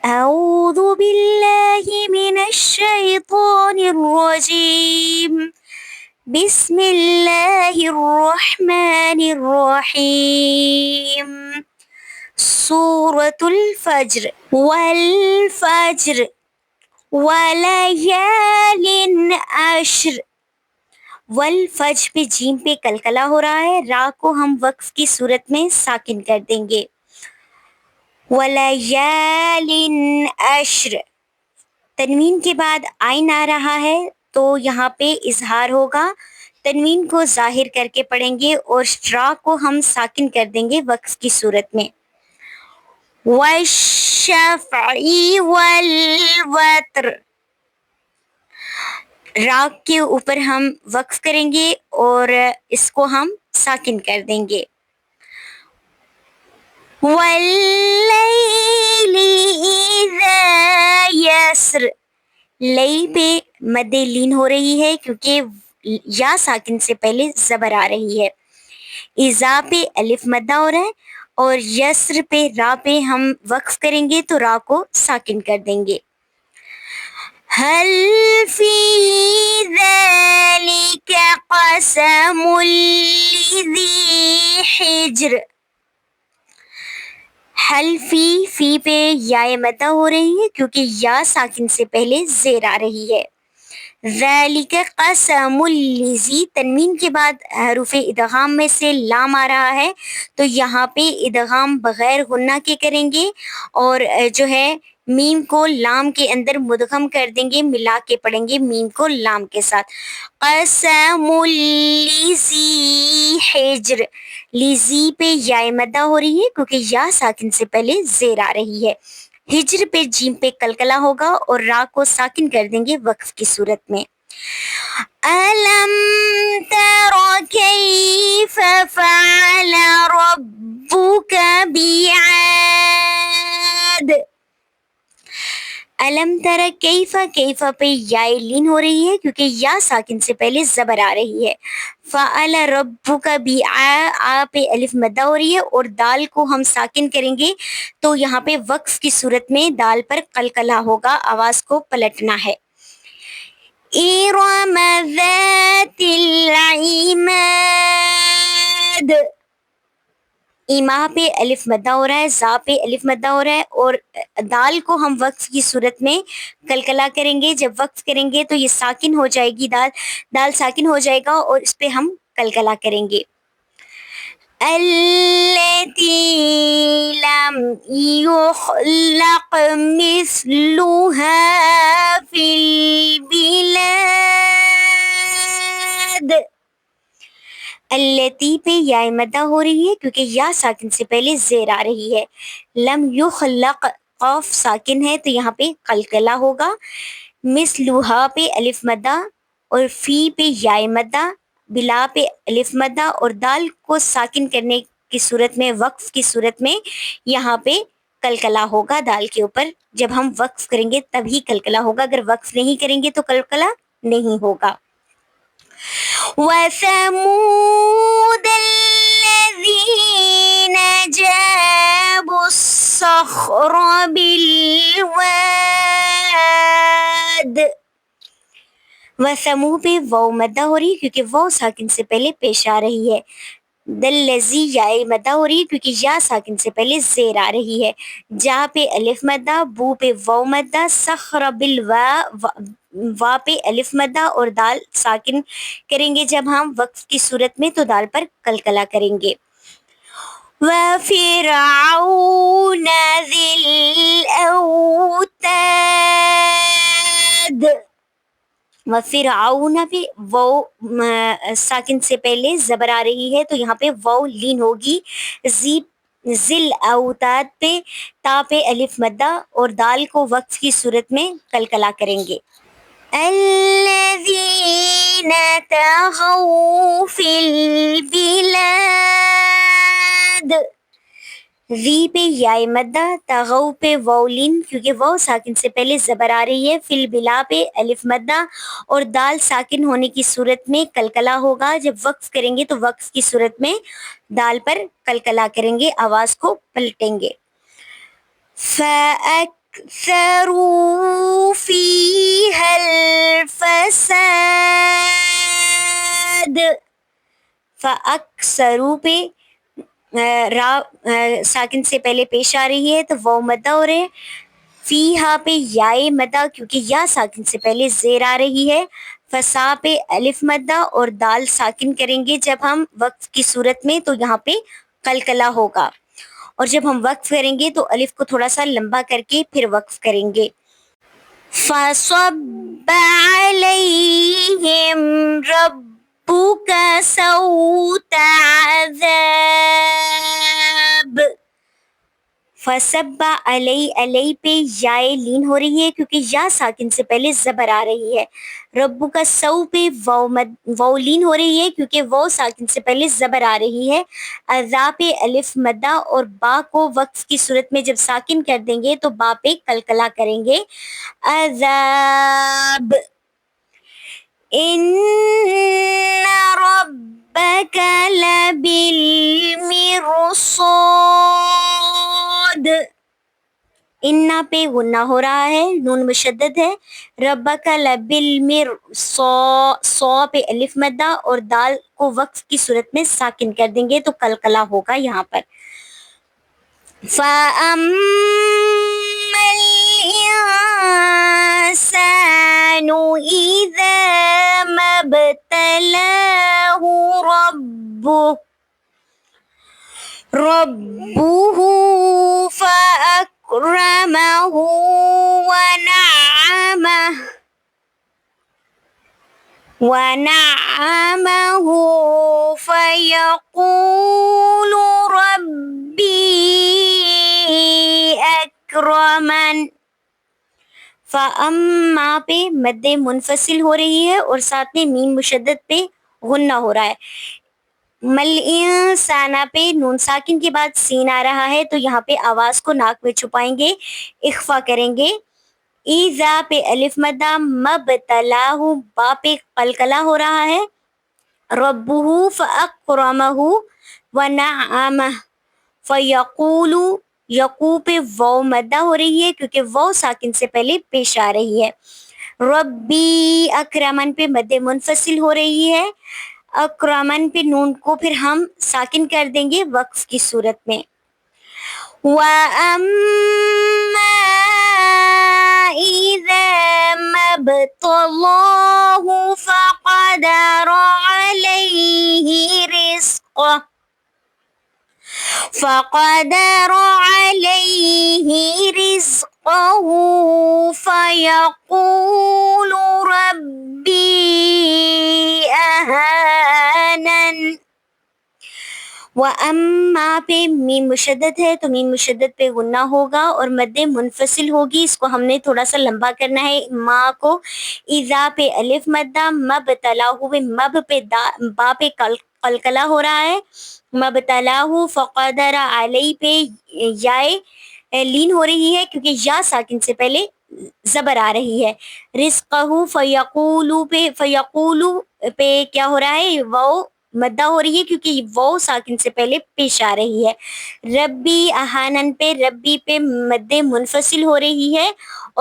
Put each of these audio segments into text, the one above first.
أعوذ بالله من الشيطان الرجيم بسم الله الرحمن الرحيم سورة الفجر والفجر وليال عشر. والفجر پہ جیم پہ کلکلا ہو رہا ہے، را کو ہم وقف کی صورت میں ساکن کر دیں گے. وَلَيَالٍ عَشْرٍ، تنوین کے بعد آئین آ رہا ہے تو یہاں پہ اظہار ہوگا، تنوین کو ظاہر کر کے پڑھیں گے اور را کو ہم ساکن کر دیں گے وقف کی صورت میں. وَالشَّفْعِ وَالْوَتْرِ، را کے اوپر ہم وقف کریں گے اور اس کو ہم ساکن کر دیں گے. وَاللَّيْلِ إِذَا يَسْرِ، لئی پہ مد لین ہو رہی ہے کیونکہ یا ساکن سے پہلے زبر آ رہی ہے. اذا پہ الف مدہ ہو رہا ہے اور یسر پہ را پہ ہم وقف کریں گے تو را کو ساکن کر دیں گے. هل في ذلك قسم لذي حجر، حل فی پہ یا مدہ ہو رہی ہے کیونکہ یا ساکن سے پہلے زیر آ رہی ہے. ذالک قسم لذی، تنوین کے بعد حروف ادغام میں سے لام آ رہا ہے تو یہاں پہ ادغام بغیر غنہ کے کریں گے اور جو ہے میم کو لام کے اندر مدغم کر دیں گے، ملا کے پڑھیں گے میم کو لام کے ساتھ. قسم لذی حجر، لذی پہ یا مدہ ہو رہی ہے کیونکہ یا ساکن سے پہلے زیر آ رہی ہے. ہجر پہ جیم پہ کلکلا ہوگا اور را کو ساکن کر دیں گے وقف کی صورت میں. أَلَمْ تَرَ كَيْفَ فَعَلَ رَبُّكَ بِعَادٍ، علم تر کیف، کیف پہ یا لین ہو رہی ہے کیونکہ یا ساکن سے پہلے زبر آ رہی ہے. فعل ربک آ پہ الف مدہ ہو رہی ہے اور دال کو ہم ساکن کریں گے تو یہاں پہ وقف کی صورت میں دال پر قلقلہ ہوگا، آواز کو پلٹنا ہے. ارم ذات العماد، ایما پہ الف مدہ ہو رہا ہے، زا پہ الف مدہ ہو رہا ہے اور دال کو ہم وقف کی صورت میں کلکلا کریں گے. جب وقف کریں گے تو یہ ساکن ہو جائے گی، دال ساکن ہو جائے گا اور اس پہ ہم کلکلا کریں گے. التی لم یخلق مثلها فی البلاد، التی پہ یا مدہ ہو رہی ہے کیونکہ یا ساکن سے پہلے زیر آ رہی ہے. لم یخلق قاف ساکن ہے تو یہاں پہ قلقلہ ہوگا. مثلها پہ الف مدہ اور فی پہ یا مدہ، بلا پہ الف مدہ اور دال کو ساکن کرنے کی صورت میں وقف کی صورت میں یہاں پہ کلکلا ہوگا دال کے اوپر. جب ہم وقف کریں گے تبھی کلکلا ہوگا، اگر وقف نہیں کریں گے تو کلکلا نہیں ہوگا. وَثَمُودَ الَّذِينَ جَابُوا الصَّخْرَ بِالْوَادِ، وَثَمُو پہ واو مدہ ہو رہی ہے کیونکہ واو ساکن سے پہلے پیش آ رہی ہے. دلذی یا مدہ ہو رہی ہے کیونکہ یا ساکن سے پہلے زیر آ رہی ہے. جا پہ الف مدہ، بو پہ واو مدہ، صخر بالوا وا پہ الف مدہ اور دال ساکن کریں گے جب ہم وقف کی صورت میں تو دال پر کلکلا کریں گے. وَفِرْعَوْنَ ذِي الْأَوْتَادِ، وَفِرْعَوْنَ پہ واو ساکن سے پہلے زبر آ رہی ہے تو یہاں پہ واو لین ہوگی. ذل اوتاد پہ تا پہ الف مدہ اور دال کو وقف کی صورت میں کلکلا کریں گے. الذین طغوا فی البلاد، ذی پہ یا مدہ، طغوا پہ واو لین کیونکہ واو ساکن سے پہلے زبر آ رہی ہے. فی البلا پہ الف مدہ اور دال ساکن ہونے کی صورت میں کلکلا ہوگا. جب وقف کریں گے تو وقف کی صورت میں دال پر کلکلا کریں گے، آواز کو پلٹیں گے. فَأَكْثَرُوا فِيهَا الْفَسَادَ. فَأَكْثَرُوا پہ را ساکن سے پہلے پیش آ رہی ہے تو واو مدہ ہو رہے ہیں. فیہا پہ یائے مدہ کیونکہ یا ساکن سے پہلے زیر آ رہی ہے. فسا پہ الف مدہ اور دال ساکن کریں گے جب ہم وقف کی صورت میں تو یہاں پہ قلقلہ ہوگا. اور جب ہم وقف کریں گے تو الف کو تھوڑا سا لمبا کر کے پھر وقف کریں گے. فَصَبَّ عَلَيْهِمْ رَبُّكَ سَوْطَ عَذَابٍ. فَصَبَّ عَلَيْ پہ یائے لین ہو رہی ہے کیونکہ یا ساکن سے پہلے زبر آ رہی ہے. ربو کا سو پہ واو لین ہو رہی ہے کیونکہ واو ساکن سے پہلے زبر آ رہی ہے. اذا پہ الف مدہ اور با کو وقف کی صورت میں جب ساکن کر دیں گے تو با پہ قلقلہ کریں گے. عذاب. ان ربک لبالمرصاد. انا پہ غنہ ہو رہا ہے، نون مشدد ہے. ربک لبالمرصاد پہ الف مدہ اور دال کو وقف کی صورت میں ساکن کر دیں گے تو قلقلہ ہوگا یہاں پر. فَأَمَّا الْإِنسَانُ إِذَا مَا ابْتَلَاهُ رَبُّهُ فَأَكْرَمَهُ وَنَعَّمَهُ فَيَقُولُ رَبِّي أَكْرَمَنِ. فَأَمَّا پہ مد منفصل ہو رہی ہے اور ساتھ میں میم مشدد پہ غنہ ہو رہا ہے. مل انسانہ پہ نون ساکن کے بعد سین آ رہا ہے تو یہاں پہ آواز کو ناک میں چھپائیں گے، اخفا کریں گے. ایذا پہ الف مدہ، مبتلاہ با پہ قلقلہ ہو رہا ہے. ربہ فاکرمہ ونعمہ. فیقول یقو پہ واو مدہ ہو رہی ہے کیونکہ واو ساکن سے پہلے پیش آ رہی ہے. ربی اکرمن پہ مد منفصل ہو رہی ہے. اکرمن پہ نون کو پھر ہم ساکن کر دیں گے وقف کی صورت میں. وَأَمَّا إِذَا مَا ابْتَلَاهُ فَقَدَرَ عَلَيْهِ رِزْقَهُ فَيَقُولُ رَبِّي أَهَانَنِ. وَأَمَّا پہ میم مشدد ہے تو میم مشدد پہ غنہ ہوگا اور مد منفصل ہوگی، اس کو ہم نے تھوڑا سا لمبا کرنا ہے ما کو. اذا پہ الف مدہ، مبتلاہ پہ مب پہ با پہ قلقلہ ہو رہا ہے. مبتلاہ فقدر علی پہ یائے لین ہو رہی ہے کیونکہ یا ساکن سے پہلے زبر آ رہی ہے. رزقہ فیقولو پہ کیا ہو رہا ہے، واو مدہ ہو رہی ہے کیونکہ واو ساکن سے پہلے پیش آ رہی ہے. ربی احانن پہ ربی پہ مد منفصل ہو رہی ہے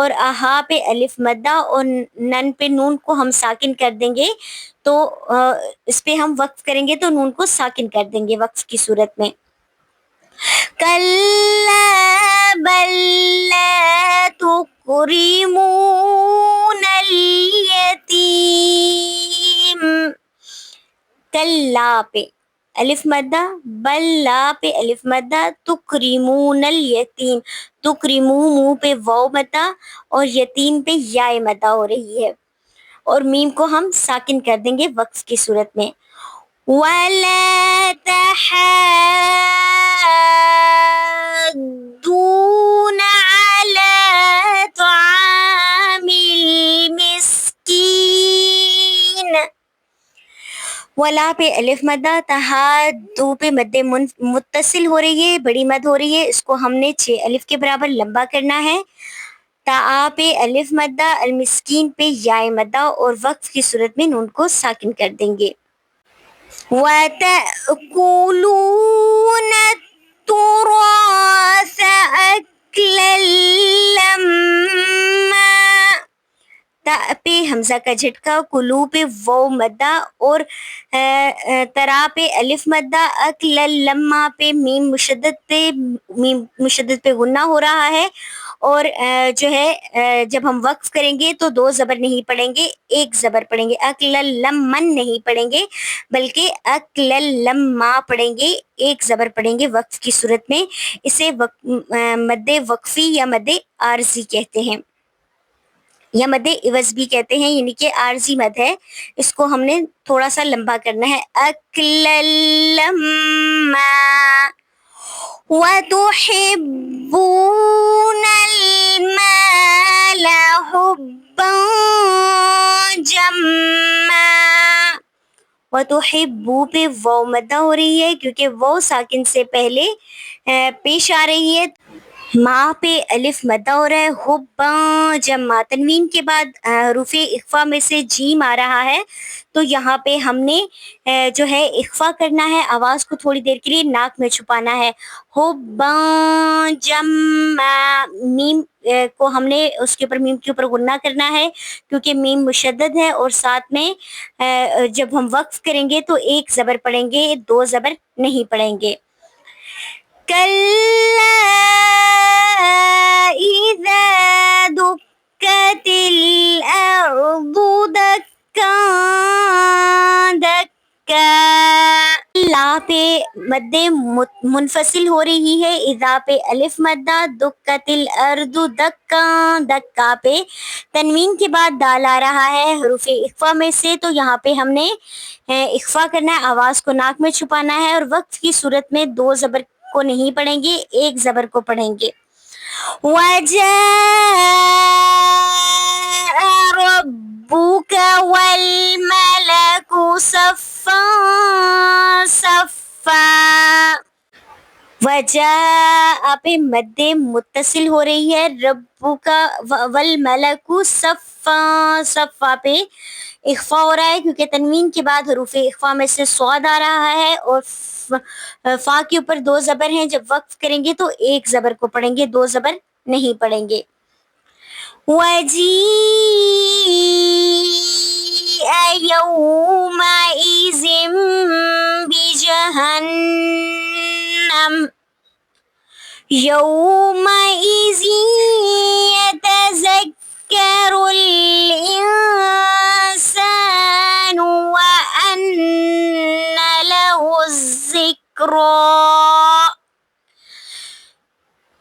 اور احا پہ الف مدہ اور نن پہ نون کو ہم ساکن کر دیں گے تو اس پہ ہم وقف کریں گے تو نون کو ساکن کر دیں گے وقف کی صورت میں. کَلَّا بَل لَا تُکْرِمُونَ الْیَتِیمَ. کَلَّا پہ الف مدہ، بل لا پہ الف مدہ، تکریمون الیتیم. تکریمو منہ پہ واو مدہ اور یتیم پہ یائے مدہ ہو رہی ہے اور میم کو ہم ساکن کر دیں گے وقف کی صورت میں. وَلَا تَحَاضُّونَ عَلَىٰ طَعَامِ الْمِسْكِينِ. ولا پہ الف مدہ، تحادو پہ مد متصل ہو رہی ہے، بڑی مد ہو رہی ہے، اس کو ہم نے 6 الف کے برابر لمبا کرنا ہے. تا پہ الف مدہ، المسکین پہ یائے مدہ اور وقف کی صورت میں نون کو ساکن کر دیں گے. وَتَأْكُلُونَ التُّرَاثَ أَكْلًا لَمًّا. حمزہ کا جھٹکا، کلو پہ واو مدہ اور ترا پہ الف مدہ، اکل لما پہ میم مشدد پہ غنہ ہو رہا ہے، اور جو ہے جب ہم وقف کریں گے تو دو زبر نہیں پڑھیں گے، ایک زبر پڑھیں گے، اکل لمن نہیں پڑھیں گے بلکہ اکل لما پڑھیں گے، ایک زبر پڑھیں گے وقف کی صورت میں. اسے مد وقفی یا مد عارضی کہتے ہیں، یا مد عوض بھی کہتے ہیں، یعنی کہ عارضی مد ہے. اس کو ہم نے تھوڑا سا لمبا کرنا ہے. اکل لما وَتُحِبُّونَ الْمَالَ حُبًّا جَمًّا. وَتُحِبُّ پہ واو مدہ ہو رہی ہے کیونکہ واو ساکن سے پہلے پیش آ رہی ہے. ماں پہ الف مدہ ہو رہا ہے. حباں جمع، تنوین کے بعد حروف اخفا میں سے جیم آ رہا ہے، تو یہاں پہ ہم نے جو ہے اخفا کرنا ہے، آواز کو تھوڑی دیر کے لیے ناک میں چھپانا ہے. حباں جمع، میم کو ہم نے اس کے اوپر میم کے اوپر غنہ کرنا ہے کیونکہ میم مشدد ہے، اور ساتھ میں جب ہم وقف کریں گے تو ایک زبر پڑھیں گے، دو زبر نہیں پڑھیں گے. کَلَّا إِذَا دُكَّتِ الْأَرْضُ دَكًّا دَكًّا. لا پہ مد منفصل ہو رہی ہے، اذا پہ الف مدہ، دکت الارض دکا، دکا پہ تنوین کے بعد دال آ رہا ہے حروف اخفا میں سے، تو یہاں پہ ہم نے اخفا کرنا ہے، آواز کو ناک میں چھپانا ہے، اور وقت کی صورت میں دو زبر کو نہیں پڑھیں گے، ایک زبر کو پڑھیں گے. وَجَاءَ رَبُّكَ وَالْمَلَكُ صَفًّا صَفًّا. وجاء پہ مد متصل ہو رہی ہے، ربو کا والملک صفا، صفا پہ اخفا ہو رہا ہے کیونکہ تنوین کے بعد حروف اخفا میں سے صاد آ رہا ہے، اور فا کے اوپر دو زبر ہیں، جب وقف کریں گے تو ایک زبر کو پڑھیں گے، دو زبر نہیں پڑھیں گے. وَجِيءَ يَوْمَئِذٍ بِجَهَنَّمَ يَوْمَئِذٍ يَتَذَكَّرُ الْإِنسَانُ وَأَنَّى لَهُ الذِّكْرَىٰ.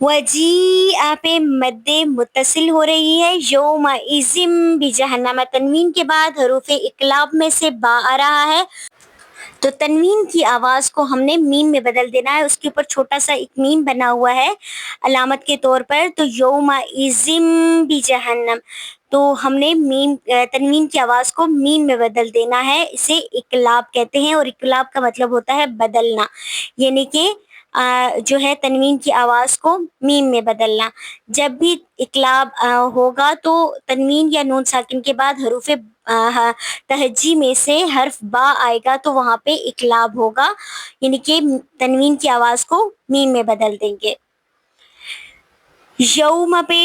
وجیء پہ مد متصل ہو رہی ہے، یومئذ بجہنم، تنوین کے بعد حروف اقلاب میں سے با آ رہا ہے، تو تنوین کی آواز کو ہم نے میم میں بدل دینا ہے. اس کے اوپر چھوٹا سا ایک میم بنا ہوا ہے علامت کے طور پر، تو یومئذ بجہنم، تو ہم نے تنوین کی آواز کو میم میں بدل دینا ہے. اسے اقلاب کہتے ہیں، اور اقلاب کا مطلب ہوتا ہے بدلنا، یعنی کہ جو ہے تنوین کی آواز کو میم میں بدلنا. جب بھی اقلاب ہوگا تو تنوین یا نون ساکن کے بعد حروف تہجی میں سے حرف با آئے گا، تو وہاں پہ اقلاب ہوگا، یعنی کہ تنوین کی آواز کو میم میں بدل دیں گے. یوم پہ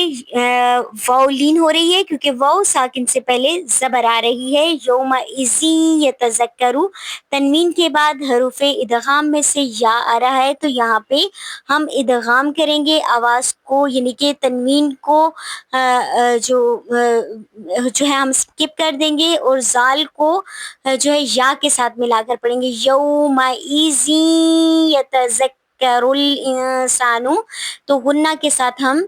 واو لین ہو رہی ہے کیونکہ واو ساکن سے پہلے زبر آ رہی ہے. یومئذ یتذکروا، تنوین کے بعد حروف ادغام میں سے یا آ رہا ہے، تو یہاں پہ ہم ادغام کریں گے آواز کو، یعنی کہ تنوین کو جو ہے ہم اسکپ کر دیں گے، اور زال کو جو ہے یا کے ساتھ ملا کر پڑھیں گے. یومئذ یتذکر الانسان، تو غنہ کے ساتھ ہم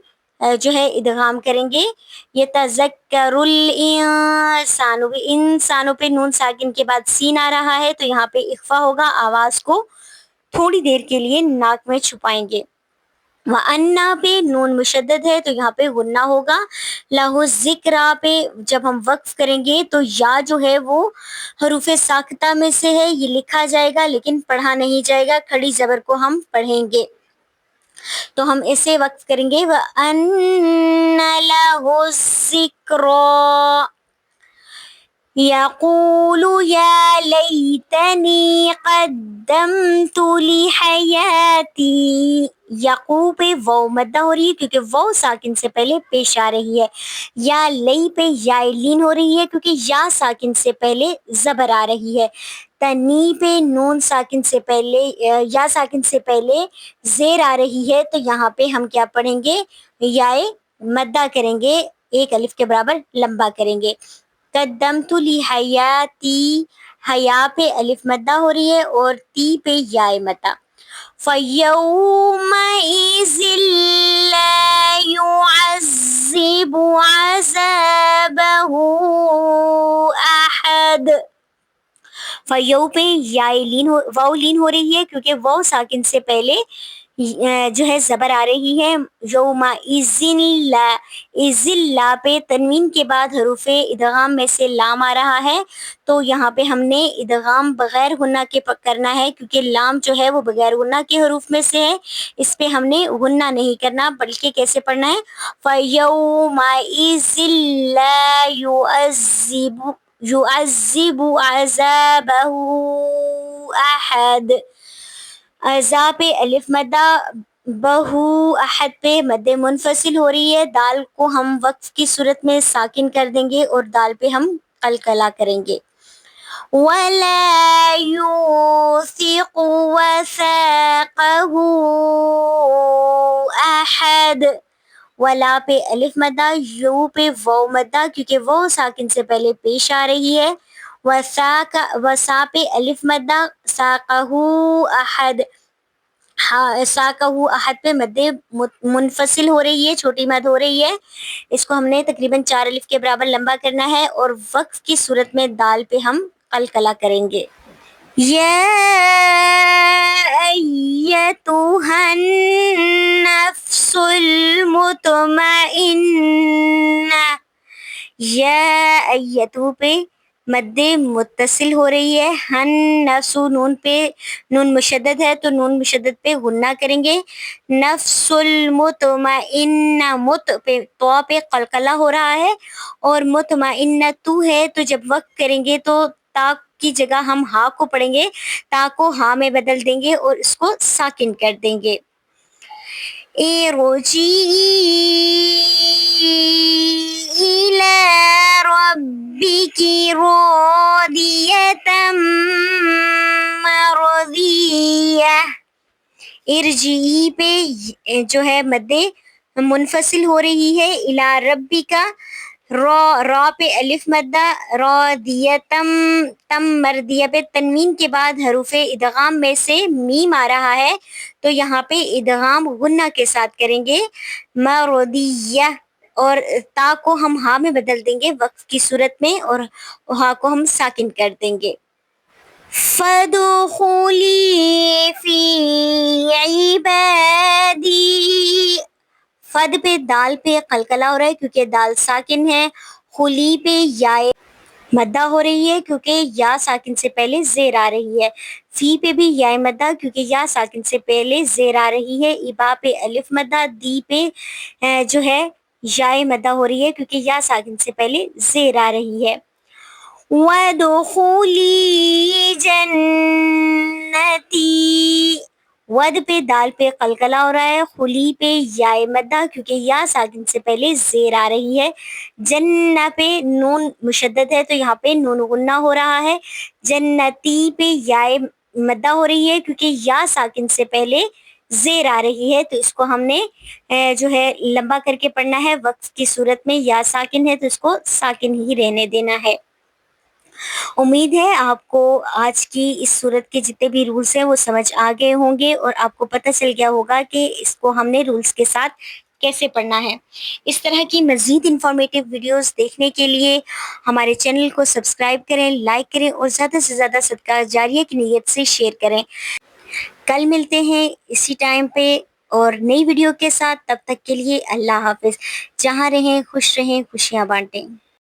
جو ہے ادغام کریں گے. یتذکر الانسان، انسانوں پہ نون ساکن کے بعد سین آ رہا ہے، تو یہاں پہ اخفا ہوگا، آواز کو تھوڑی دیر کے لیے ناک میں چھپائیں گے. وَأَنَّا پہ نون مشدد ہے تو یہاں پہ غنہ ہوگا. لَهُ الذِّكْرَىٰ پہ جب ہم وقف کریں گے تو یا جو ہے وہ حروف ساکتہ میں سے ہے، یہ لکھا جائے گا لیکن پڑھا نہیں جائے گا، کھڑی زبر کو ہم پڑھیں گے، تو ہم اسے وقف کریں گے. وَأَنَّ لَهُ الذِّكْرَىٰ. یقول یا لیتنی قدمت لحیاتی، یقو پہ واو مدہ ہو رہی ہے کیونکہ واو ساکن سے پہلے پیش آ رہی ہے. یا لئی پہ یا لین ہو رہی ہے کیونکہ یا ساکن سے پہلے زبر آ رہی ہے. تنی پہ نون ساکن سے پہلے یا ساکن سے پہلے زیر آ رہی ہے، تو یہاں پہ ہم کیا پڑھیں گے؟ یا مدہ کریں گے، ایک الف کے برابر لمبا کریں گے. قدمت لحیاتی، حیا پہ الف مدہ ہو رہی ہے اور تی پہ یا مدہ. فَيَوْمَئِذٍ لَا يُعَذِّبُ عَذَابَهُ أَحَدٌ. فیو پہ یا واو لین ہو رہی ہے کیونکہ واو ساکن سے پہلے جو ہے زبر آ رہی ہے. یوم اذن لا، اذن لا پہ تنوین کے بعد حروف ادغام میں سے لام آ رہا ہے، تو یہاں پہ ہم نے ادغام بغیر غنہ کے کرنا ہے کیونکہ لام جو ہے وہ بغیر غنہ کے حروف میں سے ہے. اس پہ ہم نے غنہ نہیں کرنا بلکہ کیسے پڑھنا ہے؟ فَيَوْمَئِذٍ لَا يُعَذِّبُ عَذَابَهُ أَحَدٌ. اذا پہ الف مدہ، بہو احد پہ مد منفصل ہو رہی ہے. دال کو ہم وقف کی صورت میں ساکن کر دیں گے اور دال پہ ہم قلقلہ کریں گے. وَلَا يُوثِقُ وَثَاقَهُ أَحَدٌ. ولا پہ الف مدہ، یو پہ واو مدہ کیونکہ واو ساکن سے پہلے پیش آ رہی ہے. وسا پہ الف مدہ، ساقہ احد، ساقہ احد پہ مد منفصل ہو رہی ہے، چھوٹی مد ہو رہی ہے. اس کو ہم نے تقریباً 4 الف کے برابر لمبا کرنا ہے اور وقف کی صورت میں دال پہ ہم قلقلہ کریں گے. یا ایتھا النفس المطمئنہ، یا ایتو پہ مد متصل ہو رہی ہے. ہن نفس، نون پہ نون مشدد ہے تو نون مشدد پہ غنہ کریں گے. نفس المطمئنہ، مت پہ تو پہ قلقلہ ہو رہا ہے اور مطمئنہ تو ہے، تو جب وقت کریں گے تو تا کی جگہ ہم ہا کو پڑھیں گے، تا کو ہا میں بدل دیں گے اور اس کو ساکن کر دیں گے. إِلَى رَبِّكِ رَاضِيَةً مَرْضِيَّةً. ارجعی پہ جو ہے مد منفصل ہو رہی ہے. الی ربی کا را پہ الف مدہ، راضیتم، تم مردیہ پہ تنوین کے بعد حروف ادغام میں سے میم آ رہا ہے، تو یہاں پہ ادغام غنہ کے ساتھ کریں گے. مرضیہ، اور تا کو ہم ہا میں بدل دیں گے وقف کی صورت میں اور ہا کو ہم ساکن کر دیں گے. فَادْخُلِي فِي عِبَادِي. فد پہ دال پہ قلقلہ ہو رہا ہے کیونکہ دال ساکن ہے. خلی پہ یا مدہ ہو رہی ہے کیونکہ یا ساکن سے پہلے زیر آ رہی ہے. فی پہ بھی یا مدہ کیونکہ یا ساکن سے پہلے زیر آ رہی ہے. ابا پہ الف مدہ، دی پہ جو ہے یا مدہ ہو رہی ہے کیونکہ یا ساکن سے پہلے زیر آ رہی ہے. وَادْخُلِي جَنَّتِي. ود پہ دال پہ قلقلہ ہو رہا ہے. خلی پہ یا مدہ کیونکہ یا ساکن سے پہلے زیر آ رہی ہے. جنہ پہ نون مشدد ہے تو یہاں پہ نون غنہ ہو رہا ہے. جنتی پہ یا مدہ ہو رہی ہے کیونکہ یا ساکن سے پہلے زیر آ رہی ہے، تو اس کو ہم نے جو ہے لمبا کر کے پڑھنا ہے. وقف کی صورت میں یا ساکن ہے تو اس کو ساکن ہی رہنے دینا ہے. امید ہے آپ کو آج کی اس صورت کے جتنے بھی رولز ہیں وہ سمجھ آ گئے ہوں گے اور آپ کو پتہ چل گیا ہوگا کہ اس کو ہم نے رولز کے ساتھ کیسے پڑھنا ہے. اس طرح کی مزید انفارمیٹیو ویڈیوز دیکھنے کے لیے ہمارے چینل کو سبسکرائب کریں، لائک کریں اور زیادہ سے زیادہ صدقہ جاریہ کی نیت سے شیئر کریں. کل ملتے ہیں اسی ٹائم پہ اور نئی ویڈیو کے ساتھ. تب تک کے لیے اللہ حافظ. جہاں رہیں خوش رہیں، خوشیاں بانٹیں.